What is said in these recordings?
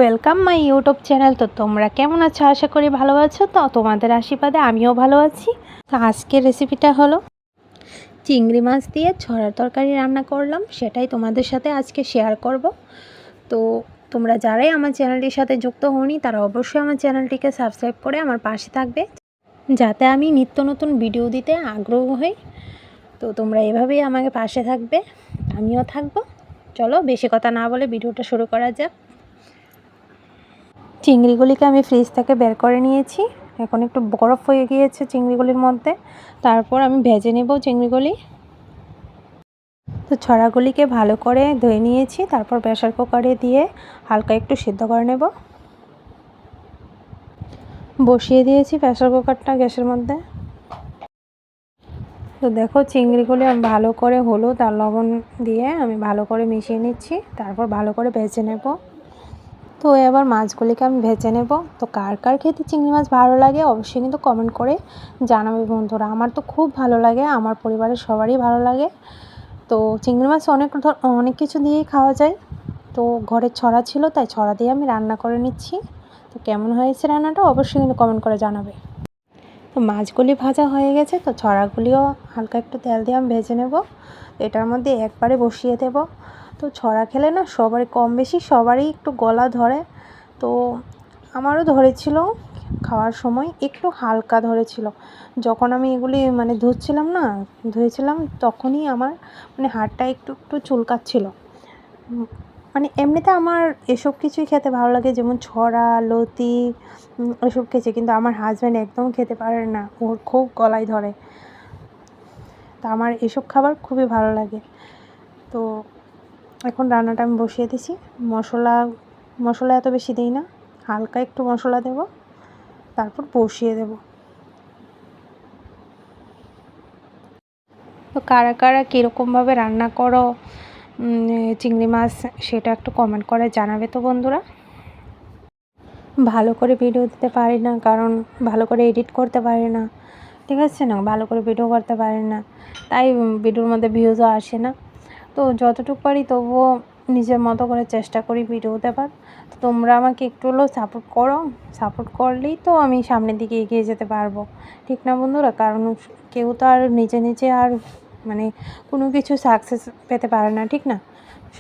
Welcome my YouTube channel. তো তোমরা কেমন আছো? আশা করি ভালো আছো। তো তোমাদের আশীর্বাদে আমিও ভালো আছি। তো আজকের রেসিপিটা হলো চিংড়ি মাছ দিয়ে ছড়ার তরকারি রান্না করলাম, সেটাই তোমাদের সাথে আজকে শেয়ার করব। তো তোমরা যারাই আমার চ্যানেলটির সাথে যুক্ত হওনি তারা অবশ্যই আমার চ্যানেলটিকে সাবস্ক্রাইব করে আমার পাশে থাকবে, যাতে আমি নিত্য নতুন ভিডিও দিতে আগ্রহ হই। তো তোমরা এভাবেই আমাকে পাশে থাকবে, আমিও থাকবো। চলো বেশি কথা না বলে ভিডিওটা শুরু করা যাক। চিংড়িগুলিকে আমি ফ্রিজ থেকে বের করে নিয়েছি, এখন একটু বরফ হয়ে গিয়েছে চিংড়িগুলির মধ্যে। তারপর আমি ভেজে নেব চিংড়িগুলি। তো ছড়াগুলিকে ভালো করে ধুয়ে নিয়েছি, তারপর প্রেসার কুকারে দিয়ে হালকা একটু সিদ্ধ করে নেব। বসিয়ে দিয়েছি প্রেসার কুকারটা গ্যাসের মধ্যে। তো দেখো চিংড়িগুলি আমি ভালো করে হলুদ আর লবণ দিয়ে আমি ভালো করে মিশিয়ে নিচ্ছি, তারপর ভালো করে ভেজে নেব। তো এবার মাছগুলিকে আমি ভেজে নেব। তো কার কার খেতে চিংড়ি মাছ ভালো লাগে অবশ্যই কিন্তু কমেন্ট করে জানাবে বন্ধুরা। আমার তো খুব ভালো লাগে, আমার পরিবারের সবারই ভালো লাগে। তো চিংড়ি মাছ অনেক কিছু দিয়েই খাওয়া যায়। তো ঘরের ছড়া ছিল, তাই ছড়া দিয়ে আমি রান্না করে নিচ্ছি। তো কেমন হয়েছে রান্নাটা অবশ্যই কিন্তু কমেন্ট করে জানাবে। তো মাছগুলি ভাজা হয়ে গেছে, তো ছড়াগুলিও হালকা একটু তেল দিয়ে আমি ভেজে নেব। এটার মধ্যে একবারে বসিয়ে দেব। তো ছড়া খেলে না সবারই কম বেশি সবারই একটু গলা ধরে। তো আমারও ধরেছিল, খাওয়ার সময় একটু হালকা ধরেছিল। যখন আমি এগুলি ধুয়েছিলাম তখনই আমার হাড়টা একটু একটু চুলকাচ্ছিল। এমনিতে আমার এসব কিছুই খেতে ভালো লাগে, যেমন ছড়া, লতি, এসব খেয়েছি। কিন্তু আমার হাজব্যান্ড একদম খেতে পারে না, ওর খুব গলায় ধরে। তা আমার এসব খাবার খুবই ভালো লাগে। তো এখন রান্নাটা আমি বসিয়ে দিছি। মশলা এত বেশি দিই না, হালকা একটু মশলা দেব, তারপর বসিয়ে দেব। তো কারা কারা কীরকমভাবে রান্না করো চিংড়ি মাছ, সেটা একটু কমেন্ট করে জানাবে তো বন্ধুরা। ভালো করে ভিডিও দিতে পারি না, কারণ ভালো করে এডিট করতে পারি না, ঠিক আছে না, ভালো করে ভিডিও করতে পারি না, তাই ভিডিওর মধ্যে ভিউজও আসে না। তো যতটুকু পারি তবুও নিজের মতো করে চেষ্টা করি ভিডিও দেবার। তো তোমরা আমাকে একটু হলেও সাপোর্ট করো, সাপোর্ট করলেই তো আমি সামনের দিকে এগিয়ে যেতে পারবো, ঠিক না বন্ধুরা? কারণ কেউ তো আর নিজে নিজে আর কোনো কিছু সাকসেস পেতে পারে না, ঠিক না?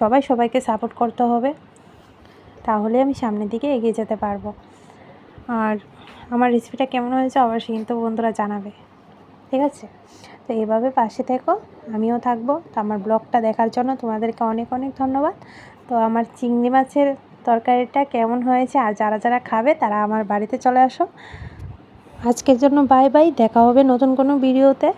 সবাই সবাইকে সাপোর্ট করতে হবে, তাহলে আমি সামনের দিকে এগিয়ে যেতে পারবো। আর আমার রেসিপিটা কেমন হয়েছে অবশ্যই কিন্তু বন্ধুরা জানাবে, ঠিক আছে? তো এইভাবে পাশে থেকো, আমিও থাকবো। তো আমার ব্লগটা দেখার জন্য তোমাদেরকে অনেক অনেক ধন্যবাদ। তো আমার চিংড়ি মাছের তরকারিটা কেমন হয়েছে আর যারা যারা খাবে তারা আমার বাড়িতে চলে আসো। আজকের জন্য বাই বাই, দেখা হবে নতুন কোনো ভিডিওতে।